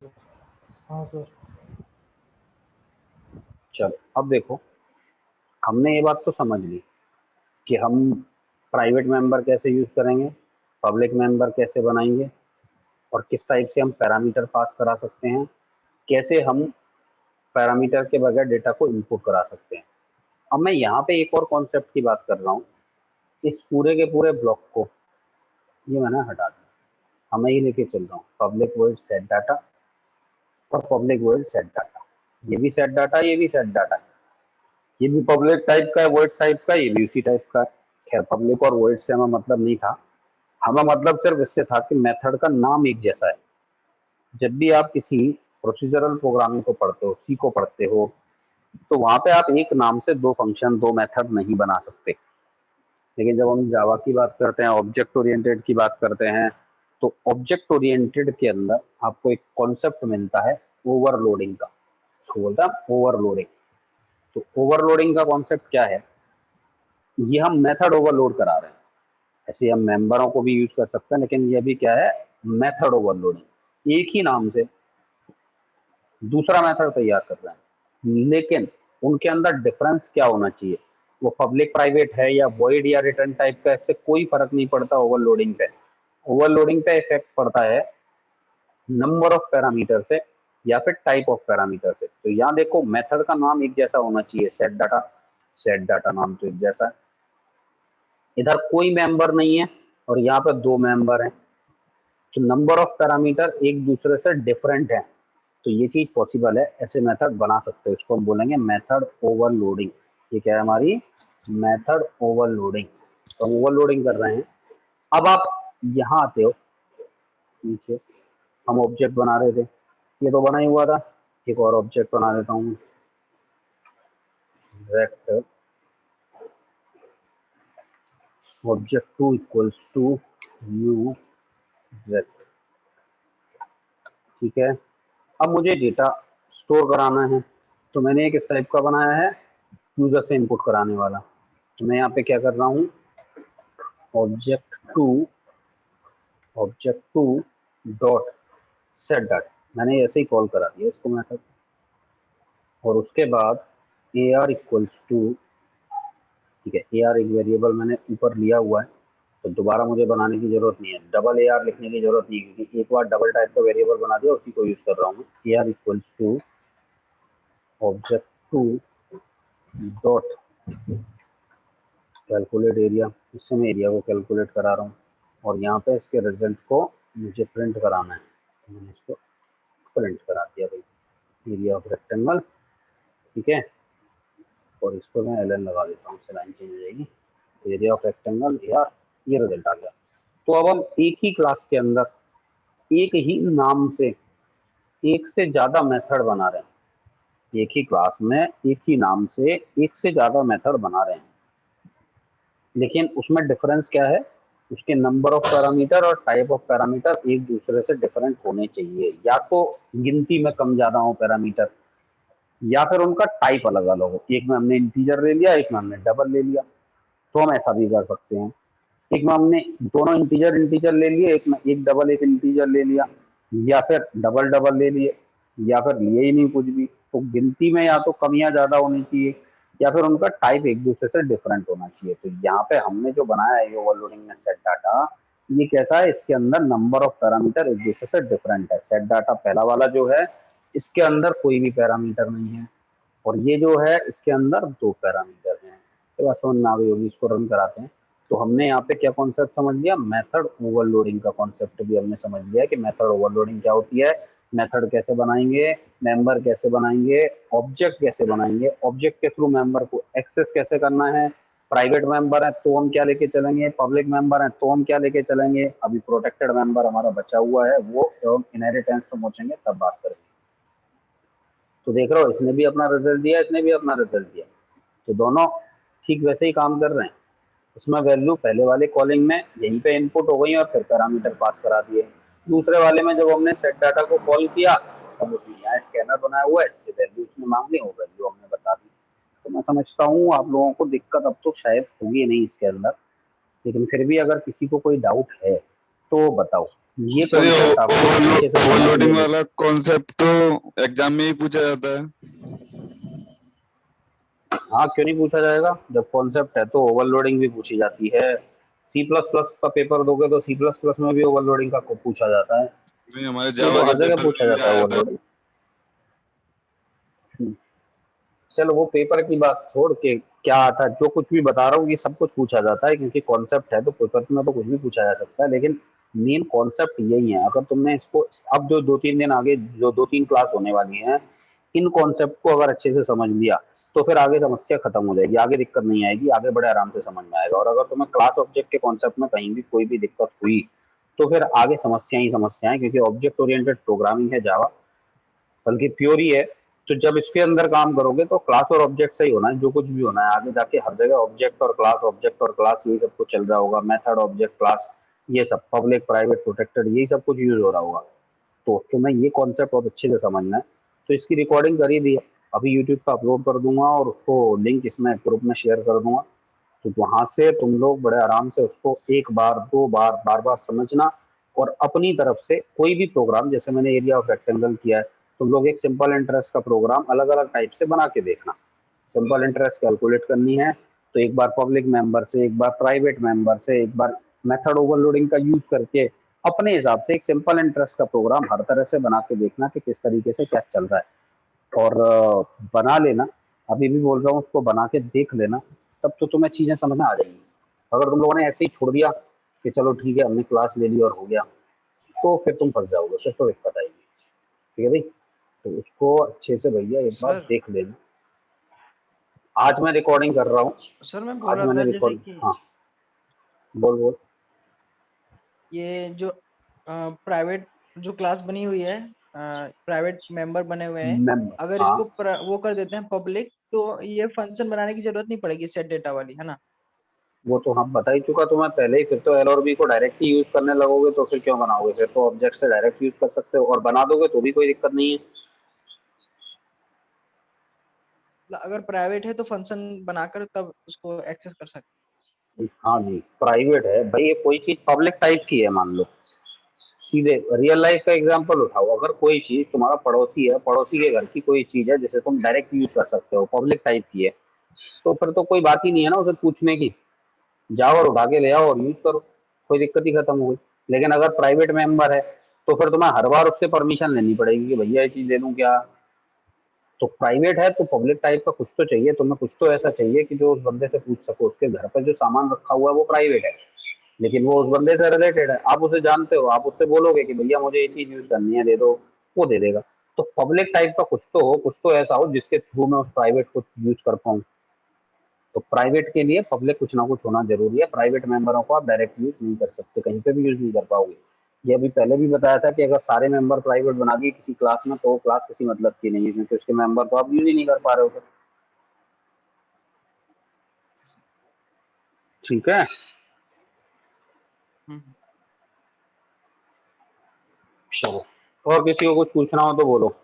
हाँ सर। चलो अब देखो, हमने ये बात तो समझ ली कि हम प्राइवेट मेंबर कैसे यूज करेंगे, पब्लिक मेंबर कैसे बनाएंगे, और किस टाइप से हम पैरामीटर पास करा सकते हैं, कैसे हम पैरामीटर के बगैर डेटा को इनपुट करा सकते हैं। अब मैं यहाँ पे एक और कॉन्सेप्ट की बात कर रहा हूँ। इस पूरे के पूरे ब्लॉक को ये मैंने हटा दिया, हमें ये लेके चल रहा हूँ पब्लिक वॉइड सेट डाटा और पब्लिक वॉइड सेट डाटा। ये भी सेट डाटा, ये भी सेट डाटा है, ये भी पब्लिक टाइप का है, वॉइड टाइप का, ये भी उसी टाइप का है। खैर पब्लिक और वॉइड से हमें मतलब नहीं था, हमें मतलब सिर्फ इससे था कि मेथड का नाम एक जैसा है। जब भी आप किसी प्रोसीजरल प्रोग्रामिंग को पढ़ते हो, सी को पढ़ते हो, तो वहां पे आप एक नाम से दो फंक्शन, दो मेथड नहीं बना सकते। लेकिन जब हम जावा की बात करते हैं, ऑब्जेक्ट ओरिएंटेड की बात करते हैं, तो ऑब्जेक्ट ओरिएंटेड के अंदर आपको एक कॉन्सेप्ट मिलता है ओवरलोडिंग का। उसको बोलता है ओवरलोडिंग। तो ओवरलोडिंग का कॉन्सेप्ट क्या है? ये हम मेथड ओवरलोड करा रहे हैं। ऐसे हम मेंबरों को भी यूज कर सकते हैं, लेकिन ये भी क्या है? Method overloading. एक ही नाम से दूसरा मेथड तैयार कर रहे हैं, लेकिन उनके अंदर डिफरेंस क्या होना चाहिए? वो पब्लिक प्राइवेट है या वॉइड या रिटर्न टाइप का, इससे कोई फर्क नहीं पड़ता ओवरलोडिंग पे। ओवरलोडिंग पे इफेक्ट पड़ता है नंबर ऑफ पैरामीटर से या फिर टाइप ऑफ पैरामीटर से। तो यहाँ देखो, मेथड का नाम एक जैसा होना चाहिए, सेट डाटा नाम तो एक जैसा है। इधर कोई मेंबर नहीं है और यहाँ पे दो मेंबर हैं, तो नंबर ऑफ पैरामीटर एक दूसरे से डिफरेंट है। तो ये चीज पॉसिबल है, ऐसे मेथड बना सकते हो। इसको हम बोलेंगे मेथड ओवरलोडिंग। ये क्या है हमारी? Method overloading. तो हम ओवरलोडिंग कर रहे हैं। अब आप यहाँ आते हो नीचे, हम ऑब्जेक्ट बना रहे थे, ये तो बना ही हुआ था। एक और ऑब्जेक्ट बना देता हूँ, vector object 2 equals to U vector. ठीक है, अब मुझे डेटा स्टोर कराना है, तो मैंने एक इस टाइप का बनाया है, यूजर से इनपुट कराने वाला। तो मैं यहाँ पे क्या कर रहा हूँ, object two object two dot set data, मैंने ऐसे ही कॉल करा दिया इसको मेथड। और उसके बाद ए आर इक्वल्स टू, ठीक है, ए आर एक वेरिएबल मैंने ऊपर लिया हुआ है, तो दोबारा मुझे बनाने की जरूरत नहीं है, डबल ए आर लिखने की जरूरत नहीं है, क्योंकि एक बार डबल टाइप का वेरिएबल बना दिया, उसी को यूज कर रहा हूँ। A R equals to object two dot calculate area, इससे मैं एरिया को कैलकुलेट करा रहा हूँ। और यहाँ पे इसके रिजल्ट को मुझे प्रिंट कराना है, तो मैंने इसको प्रिंट करा दिया भाई, एरिया ऑफ रेक्टेंगल। ठीक है, और इसको मैं एल एन लगा देता हूँ, इससे लाइन चेंज हो जाएगी। एरिया ऑफ रेक्टेंगल यार, ये रिजल्ट आ गया। तो अब हम एक ही क्लास के अंदर एक ही नाम से एक से ज्यादा मेथड बना रहे हैं। एक ही क्लास में एक ही नाम से एक से ज्यादा मेथड बना रहे हैं, लेकिन उसमें डिफरेंस क्या है? उसके नंबर ऑफ पैरामीटर और टाइप ऑफ पैरामीटर एक दूसरे से डिफरेंट होने चाहिए, या तो गिनती में कम ज्यादा हो पैरामीटर, या फिर उनका टाइप अलग अलग हो। एक में हमने इंटीजर ले लिया, एक में हमने डबल ले लिया, तो हम ऐसा भी कर सकते हैं। एक में हमने दोनों इंटीजर इंटीजर ले लिए, एक में एक डबल एक इंटीजर ले लिया, या फिर डबल डबल ले लिए, या फिर लिए ही नहीं कुछ भी। तो गिनती में या तो कम या ज्यादा होनी चाहिए, या फिर उनका टाइप एक दूसरे से डिफरेंट होना चाहिए। तो यहाँ पे हमने जो बनाया है ओवरलोडिंग में सेट डाटा, ये कैसा है? इसके अंदर नंबर ऑफ पैरामीटर एक दूसरे से डिफरेंट है। सेट डाटा पहला वाला जो है, इसके अंदर कोई भी पैरामीटर नहीं है, और ये जो है इसके अंदर दो पैरामीटर हैं। तो बात समझ में आ गई होगी, इसको रन कराते हैं। तो हमने यहाँ पे क्या कॉन्सेप्ट समझ लिया? मेथड ओवरलोडिंग का कॉन्सेप्ट भी हमने समझ लिया है कि मेथड ओवरलोडिंग क्या होती है, मेथड कैसे बनाएंगे, मेंबर कैसे बनाएंगे, ऑब्जेक्ट कैसे बनाएंगे, ऑब्जेक्ट के थ्रू मेंबर को एक्सेस कैसे करना है, प्राइवेट मेंबर है तो हम क्या लेके चलेंगे, पब्लिक मेंबर है तो हम क्या लेके चलेंगे। अभी प्रोटेक्टेड मेंबर हमारा बचा हुआ है, वो जब हम इनहेरिटेंस पे पहुंचेंगे तब बात करेंगे। तो देख रहे हो, इसने भी अपना रिजल्ट दिया, इसने भी अपना रिजल्ट दिया, तो दोनों ठीक वैसे ही काम कर रहे हैं। इसमें वैल्यू पहले वाले कॉलिंग में यहीं पे इनपुट हो गई और फिर पैरामीटर पास करा दिए। दूसरे वाले में जब हमने सेट डाटा को कॉल किया, तब उसने यहाँ स्कैनर बनाया हुआ है, इससे वैल्यू उसने मांग ली, वो वैल्यू हमने बता दी। तो मैं समझता हूँ आप लोगों को दिक्कत अब तो शायद होगी नहीं इसके अंदर, लेकिन फिर भी अगर किसी को कोई डाउट है तो बताओ ये सर, ये कॉन्सेप्ट आपको अच्छे से समझ ओवरलोडिंग लेने। वाला कॉन्सेप्ट तो एग्जाम में ही पूछा जाता है। हाँ क्यों नहीं पूछा जाएगा, जब कॉन्सेप्ट है तो ओवरलोडिंग भी पूछी जाती है। सी प्लस प्लस का पेपर दोगे तो सी प्लस प्लस में भी ओवरलोडिंग का पूछा जाता है। नहीं, हमारे वो जावा तो के हर जगह पेपर पूछा में भी जाता है आया था। ओवरलोडिंग। चलो वो पेपर की बात छोड़ के क्या आता, जो कुछ भी बता रहा हूँ ये सब कुछ पूछा जाता है, क्योंकि कॉन्सेप्ट है तो पेपर में तो कुछ भी पूछा जा सकता है, लेकिन मेन कॉन्सेप्ट यही है। अगर तुमने इसको अब जो 2-3 दिन आगे जो 2-3 क्लास होने वाली हैं, इन कॉन्सेप्ट को अगर अच्छे से समझ लिया तो फिर आगे समस्या खत्म हो जाएगी, आगे दिक्कत नहीं आएगी, आगे बड़े आराम से समझ में आएगा। और अगर तुम्हें क्लास ऑब्जेक्ट के कॉन्सेप्ट में कहीं भी कोई भी दिक्कत हुई तो फिर आगे समस्या ही समस्या है, क्योंकि ऑब्जेक्ट ओरिएंटेड प्रोग्रामिंग है जावा, बल्कि प्योर ही है। तो जब इसके अंदर काम करोगे तो क्लास और ऑब्जेक्ट से ही होना है, जो कुछ भी होना है आगे जाके हर जगह ऑब्जेक्ट और क्लास यही सब कुछ चल रहा होगा, मेथड ऑब्जेक्ट क्लास ये सब पब्लिक प्राइवेट प्रोटेक्टेड यही सब कुछ यूज हो रहा होगा। तो तुम्हें ये कॉन्सेप्ट बहुत अच्छे से समझना है। तो इसकी रिकॉर्डिंग करी दी है, अभी यूट्यूब पर अपलोड कर दूंगा और उसको लिंक इसमें ग्रुप में शेयर कर दूंगा। तो वहां से तुम लोग बड़े आराम से उसको एक बार दो बार बार बार समझना, और अपनी तरफ से कोई भी प्रोग्राम, जैसे मैंने एरिया ऑफ रेक्टेंगल किया है, तुम लोग एक सिंपल इंटरेस्ट का प्रोग्राम अलग अलग टाइप से बना के देखना। सिंपल इंटरेस्ट कैलकुलेट करनी है तो एक बार पब्लिक मेंबर से, एक बार प्राइवेट मेंबर से, एक बार मेथड ओवरलोडिंग का यूज करके अपने हिसाब से एक सिंपल इंटरेस्ट का प्रोग्राम हर तरह से बना के देखना कि किस तरीके से क्या चल रहा है। और बना लेना, अभी भी बोल रहा हूँ उसको बना के देख लेना, तब तो तुम्हें चीजें समझ में आ जाएंगी। अगर तुम लोगों ने ऐसे ही छोड़ दिया कि चलो ठीक है हमने क्लास ले ली और हो गया, तो फिर तुम फंस जाओगे, फिर तो दिक्कत आएगी। ठीक है भाई, तो उसको अच्छे से भैया एक बार सर देख लेना। आज मैं रिकॉर्डिंग कर रहा हूँ। सर मैं बोल आज रहा मैंने था जैसे रिकॉर्ड, कि हाँ बोल बोल। ये जो प्राइवेट जो क्लास बनी हुई है, प्राइवेट मेंबर बने हुए हैं, मैं, अगर हाँ इसको वो कर देते हैं पब्लिक, तो ये फंक्शन बनाने की जरूरत नहीं पड़ेगी सेट डेटा वाली, है ना? वो तो हम बता ही चुका तुम्हें पहले ही, फिर तो एल और बी को डायरेक्ट ही यूज करने लगोगे तो फिर क्यों बनाओगे, फिर तो ऑब्जेक्ट से डायरेक्ट यूज कर सकते हो, और बना दोगे तो भी कोई दिक्कत नहीं है। मतलब अगर प्राइवेट है तो फंक्शन बनाकर तब उसको एक्सेस कर सकते हाँ जी, प्राइवेट है भाई, ये कोई चीज पब्लिक टाइप की है मान लो, सीधे रियल लाइफ का एग्जांपल उठाओ, अगर कोई चीज तुम्हारा पड़ोसी है, पड़ोसी के घर की कोई चीज है जिसे तुम डायरेक्ट यूज कर सकते हो, पब्लिक टाइप की है, तो फिर तो कोई बात ही नहीं है ना उसे पूछने की, जाओ और उठा के ले आओ और यूज करो, कोई दिक्कत ही खत्म हो गई। लेकिन अगर प्राइवेट मेंबर है तो फिर तुम्हें हर बार उससे परमिशन लेनी पड़ेगी कि भैया ये चीज ले लूं क्या। तो प्राइवेट है तो पब्लिक टाइप का कुछ तो चाहिए तुम्हें, कुछ तो ऐसा चाहिए कि जो उस बंदे से पूछ सको, उसके घर पर जो सामान रखा हुआ है वो प्राइवेट है, लेकिन वो उस बंदे से रिलेटेड है, आप उसे जानते हो, आप उससे बोलोगे कि भैया मुझे ये चीज यूज करनी है दे दो, वो दे देगा। तो पब्लिक टाइप का कुछ तो हो, कुछ तो ऐसा हो जिसके थ्रू मैं उस प्राइवेट को यूज कर पाऊँ। तो प्राइवेट के लिए पब्लिक कुछ ना कुछ होना जरूरी है, प्राइवेट मेंबरों को आप डायरेक्ट यूज नहीं कर सकते, कहीं पे भी यूज नहीं कर पाओगे। ये अभी पहले भी बताया था कि अगर सारे मेंबर प्राइवेट बना दिए किसी क्लास में तो वो क्लास किसी मतलब की नहीं है, क्योंकि उसके मेंबर को आप यूज ही नहीं कर पा रहे हो। ठीक है, हैं। चलो, और किसी को कुछ पूछना हो तो बोलो।